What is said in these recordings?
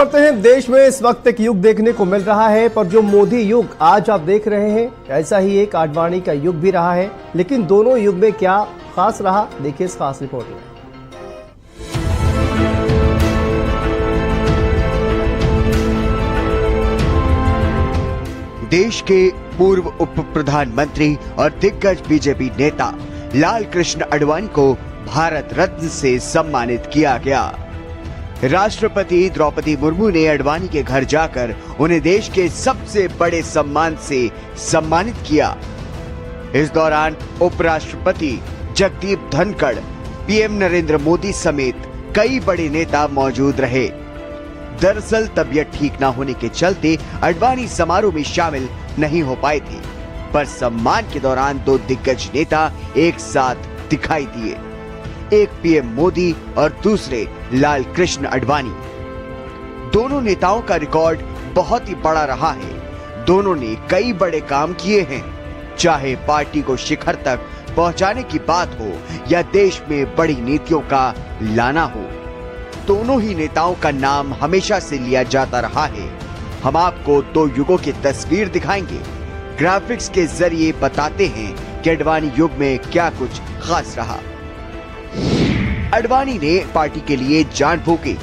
करते हैं। देश में इस वक्त एक युग देखने को मिल रहा है, पर जो मोदी युग आज आप देख रहे हैं, ऐसा ही एक आडवाणी का युग भी रहा है। लेकिन दोनों युग में क्या खास रहा, देखिए इस खास रिपोर्ट में। देश के पूर्व उप प्रधानमंत्री और दिग्गज बीजेपी नेता लाल कृष्ण आडवाणी को भारत रत्न से सम्मानित किया गया। राष्ट्रपति द्रौपदी मुर्मू ने आडवाणी के घर जाकर उन्हें देश के सबसे बड़े सम्मान से सम्मानित किया। इस दौरान उपराष्ट्रपति जगदीप धनखड़, पीएम नरेंद्र मोदी समेत कई बड़े नेता मौजूद रहे। दरअसल तबीयत ठीक न होने के चलते आडवाणी समारोह में शामिल नहीं हो पाए थे, पर सम्मान के दौरान दो दिग्गज नेता एक साथ दिखाई दिए, एक पीएम मोदी और दूसरे लाल कृष्ण आडवाणी। दोनों नेताओं का रिकॉर्ड बहुत ही बड़ा रहा है। दोनों ने कई बड़े काम किए हैं, चाहे पार्टी को शिखर तक पहुंचाने की बात हो या देश में बड़ी नीतियों का लाना हो। दोनों ही नेताओं का नाम हमेशा से लिया जाता रहा है। हम आपको दो युगों की तस्वीर दिखाएंगे, ग्राफिक्स के जरिए बताते हैं कि आडवाणी युग में क्या कुछ खास रहा। आडवाणी ने पार्टी के लिए जान फूंकी,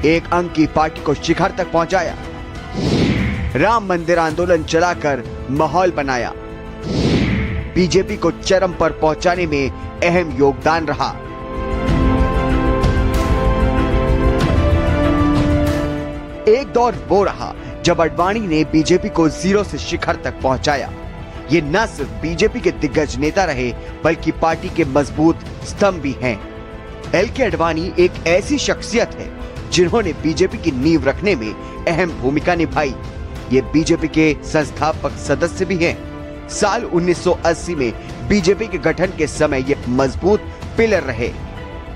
एक अंक की पार्टी को शिखर तक पहुंचाया, राम मंदिर आंदोलन चलाकर माहौल बनाया, बीजेपी को चरम पर पहुंचाने में अहम योगदान रहा। एक दौर वो रहा जब आडवाणी ने बीजेपी को जीरो से शिखर तक पहुंचाया। ये न सिर्फ बीजेपी के दिग्गज नेता रहे, बल्कि पार्टी के मजबूत स्तंभ भी हैं। एल.के. आडवाणी एक ऐसी शख्सियत है जिन्होंने बीजेपी की नींव रखने में अहम भूमिका निभाई। ये बीजेपी के संस्थापक सदस्य भी हैं। साल 1980 में बीजेपी के गठन के समय ये मजबूत पिलर रहे।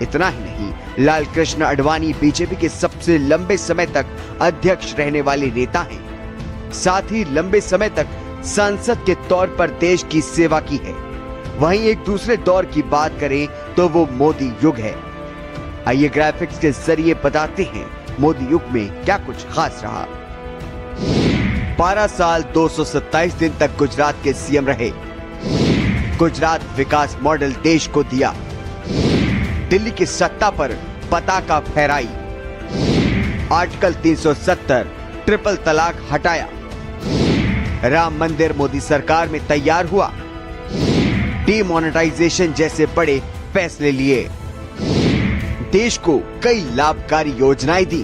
इतना ही नहीं, लाल कृष्ण आडवाणी बीजेपी के सबसे लंबे समय तक अध्यक्ष रहने वाले नेता हैं। साथ ही लंबे समय तक सांसद के तौर पर देश की सेवा की है। वहीं एक दूसरे दौर की बात करें तो वो मोदी युग है। आइए ग्राफिक्स के जरिए बताते हैं मोदी युग में क्या कुछ खास रहा। 12 साल 227 दिन तक गुजरात के सीएम रहे। गुजरात विकास मॉडल देश को दिया। दिल्ली की सत्ता पर पताका फहराई। आर्टिकल 370 ट्रिपल तलाक हटाया। राम मंदिर मोदी सरकार में तैयार हुआ। डीमोनेटाइजेशन जैसे बड़े फैसले लिए। देश को कई लाभकारी योजनाएं दी।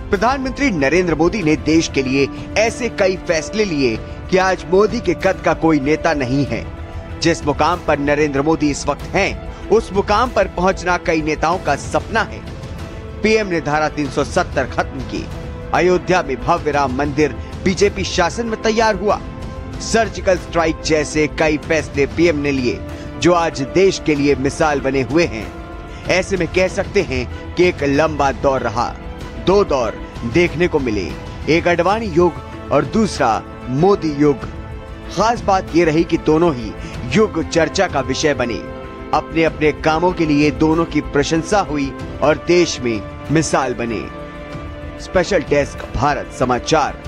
प्रधानमंत्री नरेंद्र मोदी ने देश के लिए ऐसे कई फैसले लिए कि आज मोदी के कद का कोई नेता नहीं है। जिस मुकाम पर नरेंद्र मोदी इस वक्त हैं, उस मुकाम पर पहुंचना कई नेताओं का सपना है। पीएम ने धारा 370 खत्म की। अयोध्या में भव्य राम मंदिर बीजेपी शासन में तैयार हुआ। सर्जिकल स्ट्राइक जैसे कई फैसले पीएम ने लिए जो आज देश के लिए मिसाल बने हुए हैं। ऐसे में कह सकते हैं कि एक लंबा दौर रहा। दो दौर देखने को मिले, एक आडवाणी युग और दूसरा मोदी युग। खास बात ये रही कि दोनों ही युग चर्चा का विषय बने। अपने अपने कामों के लिए दोनों की प्रशंसा हुई और देश में मिसाल बने। स्पेशल डेस्क, भारत समाचार।